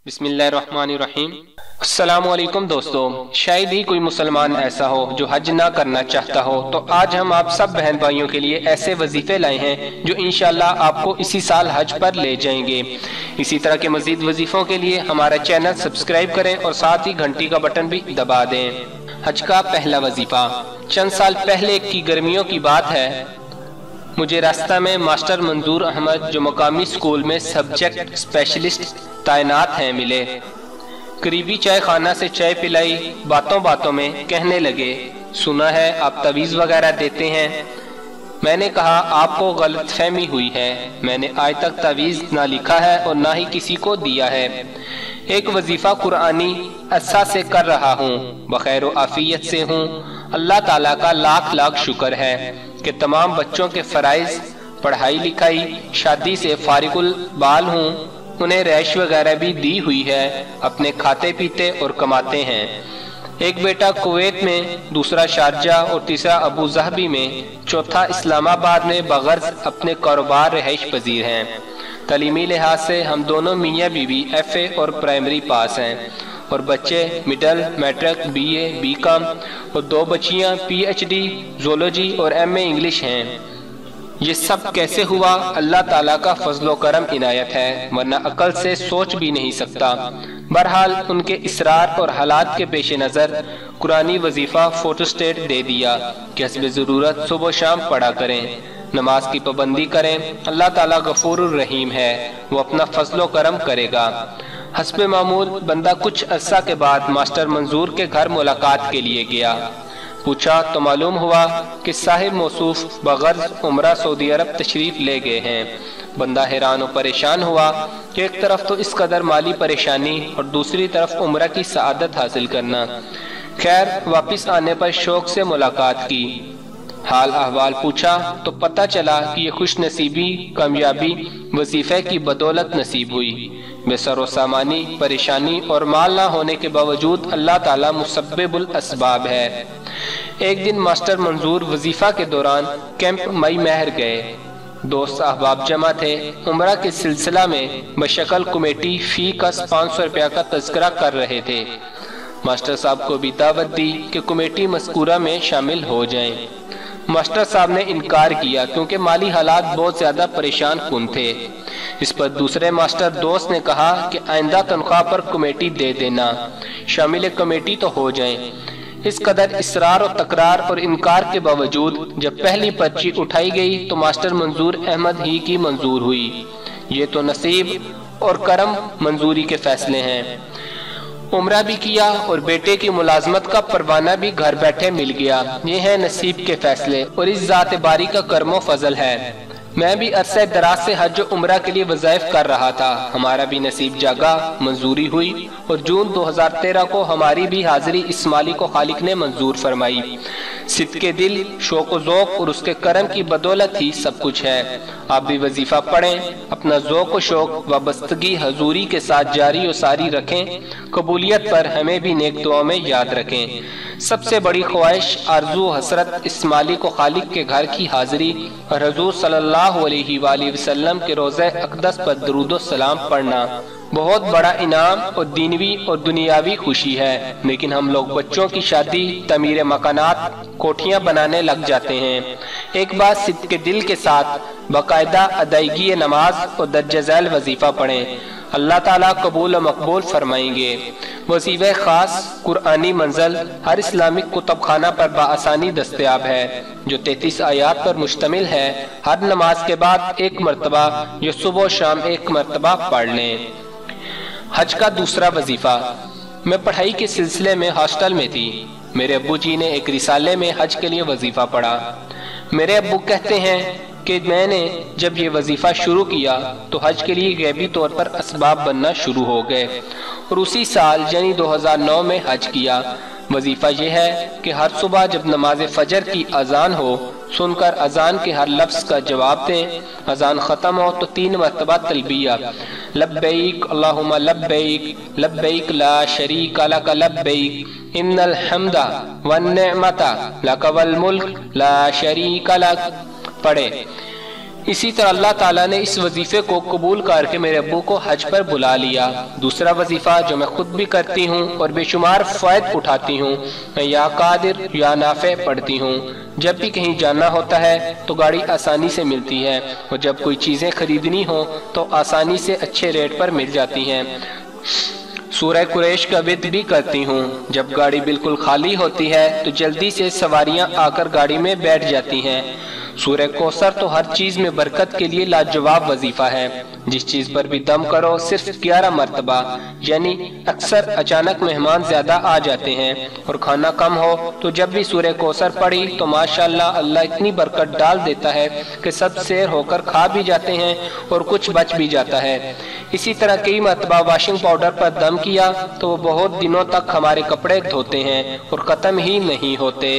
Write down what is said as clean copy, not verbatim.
बिस्मिल्लाहिर्रहमानिर्रहीम। अस्सलाम वालेकुम दोस्तों, शायद ही कोई मुसलमान ऐसा हो जो हज ना करना चाहता हो, तो आज हम आप सब बहन भाइयों के लिए ऐसे वजीफे लाए हैं जो इंशाल्लाह आपको इसी साल हज पर ले जाएंगे। इसी तरह के मजीद वजीफों के लिए हमारा चैनल सब्सक्राइब करें और साथ ही घंटी का बटन भी दबा दें। हज का पहला वजीफा चंद साल पहले की गर्मियों की बात है। मुझे रास्ता में मास्टर मंजूर अहमद, जो मकामी स्कूल में सब्जेक्ट स्पेशलिस्ट तैनात हैं, मिले। करीबी चाय खाना से चाय पिलाई, बातों बातों में कहने लगे, सुना है आप तवीज़ वगैरह देते हैं। मैंने कहा आपको गलतफहमी हुई है, मैंने आज तक तवीज़ ना लिखा है और ना ही किसी को दिया है। एक वजीफा कुरानी अच्छा से कर रहा हूँ, बखैर आफियत से हूँ। अल्लाह ताला का लाख लाख शुक्र है कि तमाम बच्चों के फराइज, पढ़ाई लिखाई, शादी से फारिगुल बाल हूँ। उन्हें रैश वगैरह भी दी हुई है, अपने खाते पीते और कमाते हैं। एक बेटा कुवैत में, दूसरा शारजाह और तीसरा अबू ज़हबी में, चौथा इस्लामाबाद में बगर्ज अपने कारोबार रिहाइश पजीर हैं। तालीमी लिहाज से हम दोनों मियाँ बीवी FA और प्राइमरी पास हैं और बच्चे मिडल, मैट्रिक, BA, BCom और 2 बच्चियाँ PhD ज़ूलॉजी और MA इंग्लिश हैं। ये सब कैसे हुआ? अल्लाह ताला का फजलो करम इनायत है, वरना अकल से सोच भी नहीं सकता। बहरहाल उनके इसरार और हालात के पेश नज़र कुरानी वजीफा फोटोस्टेट दे दिया कि हस्ब ज़रूरत सुबह शाम पढ़ा करें, नमाज की पाबंदी करें। अल्लाह ताला गफूरुर रहीम है, वो अपना फजलो करम करेगा। हस्ब मामूल बंदा कुछ अरसा के बाद मास्टर मंजूर के घर मुलाकात के लिए गया। पूछा तो मालूम हुआ कि साहिब मौसूफ बगर्ज उम्रा सऊदी अरब तशरीफ ले गए हैं। बंदा हैरान और परेशान हुआ कि एक तरफ तो इस कदर माली परेशानी और दूसरी तरफ उम्रा की सआदत हासिल करना। खैर, वापस आने पर शौक से मुलाकात की, हाल अहवाल पूछा तो पता चला कि ये खुश नसीबी कामयाबी वजीफे की बदौलत नसीब हुई। बेसरो सामानी परेशानी और माल ना होने के बावजूद अल्लाह ताला मुसब्बिबुल असबाब है। एक दिन मास्टर मंजूर वजीफा के दौरान कैंप मई महर गए। दोस्त अहबाब जमा थे। उम्रा के सिलसिला में बशकल कमेटी फी कस 500 रुपया का तज़किरा कर रहे थे। मास्टर साहब को भी दावत दी कि कमेटी मज़कूरा में शामिल हो जाएं। मास्टर साहब ने इनकार किया क्योंकि माली हालात बहुत ज्यादा परेशान कुन थे। इस पर दूसरे मास्टर दोस्त ने कहा कि आइंदा तनख्वाह पर कमेटी दे देना, शामिल कमेटी तो हो जाएं। इस कदर इसरार और तकरार और इनकार के बावजूद जब पहली पर्ची उठाई गई तो मास्टर मंजूर अहमद ही की मंजूर हुई। ये तो नसीब और करम मंजूरी के फैसले हैं। उम्रा भी किया और बेटे की मुलाजमत का परवाना भी घर बैठे मिल गया। ये है नसीब के फैसले और इस जात बारी का कर्मो फजल है। मैं भी अरसे दराज से हज उम्रा के लिए वज़ाइफ कर रहा था। हमारा भी नसीब जागा, मंजूरी हुई और जून 2013 को हमारी भी हाजिरी इस माली को खालिक ने मंजूर फरमाई। सिद्के दिल, शौक ज़ौक और उसके करम की बदौलत ही सब कुछ है। आप भी वजीफा पढ़ें, अपना ज़ौक शौक वाबस्तगी हजूरी के साथ जारी और सारी रखें। कबूलियत पर हमें भी नेक दुआओं में याद रखें। सबसे बड़ी ख्वाहिश, आरजू, हसरत इस माली को खालिक के घर की हाजिरी और हुजूर सल्लल्लाहु अलैहि वसल्लम के रोज़े अक़दस पर दरूद सलाम पढ़ना बहुत बड़ा इनाम और दीनवी और दुनियावी खुशी है। लेकिन हम लोग बच्चों की शादी, तमीर मकानात, कोठियां बनाने लग जाते हैं। एक बार सिद्क के दिल के साथ बाकायदा अदायगी नमाज और दर्ज झैल वजीफा पढ़ें, अल्लाह ताला कबूल मकबूल फरमाएंगे। वजीफे खास कुरानी मंजल हर इस्लामिक कुतुबखाना पर बआसानी दस्तयाब है, जो 33 आयात पर मुश्तमिल है। हर नमाज के बाद एक मरतबा या सुबह शाम एक मरतबा पढ़ लें। हज का दूसरा वजीफा। मैं पढ़ाई के सिलसिले में हॉस्टल में थी। मेरे अब्बू जी ने एक रिसाले में हज के लिए वजीफा पढ़ा। मेरे अब्बू कहते हैं कि मैंने जब ये वजीफा शुरू किया तो हज के लिए गैबी तौर पर असबाब बनना शुरू हो गए और उसी साल यानी 2009 में हज किया। वजीफा ये है कि हर सुबह जब नमाज फजर की अजान हो, सुनकर अजान के हर लफ्ज का जवाब दें। अजान खत्म हो तो 3 मरतबा तलबिया, लब्बैक अल्लाहुम्मा लब्बैक, लब्बैक ला शरीका लक लब्बैक, इन्नल हम्दा वन निअमता लक वल मुल्क ला शरीका लक पढ़े। इसी तरह अल्लाह ताला ने इस वजीफे को कबूल करके मेरे अब्बू को हज पर बुला लिया। दूसरा वजीफा जो मैं खुद भी करती हूँ और बेशुमार फ़ायद उठाती हूँ, मैं या कादिर या नाफे पढ़ती हूँ। जब भी कहीं जाना होता है तो गाड़ी आसानी से मिलती है और जब कोई चीज़ें खरीदनी हो तो आसानी से अच्छे रेट पर मिल जाती हैं। सूरह कुरैश का विद भी करती हूँ। जब गाड़ी बिल्कुल खाली होती है तो जल्दी से सवारियाँ आकर गाड़ी में बैठ जाती हैं। सूरह कौसर तो हर चीज़ में बरकत के लिए लाजवाब वजीफा है। जिस चीज़ पर भी दम करो सिर्फ 11 मरतबा, यानी अक्सर अचानक मेहमान ज्यादा आ जाते हैं और खाना कम हो तो जब भी सूरह कौसर पढ़ी तो माशाअल्लाह अल्लाह इतनी बरकत डाल देता है कि सब सैर होकर खा भी जाते हैं और कुछ बच भी जाता है। इसी तरह कई मरतबा वॉशिंग पाउडर पर दम किया तो वो बहुत दिनों तक हमारे कपड़े धोते हैं और ख़त्म ही नहीं होते।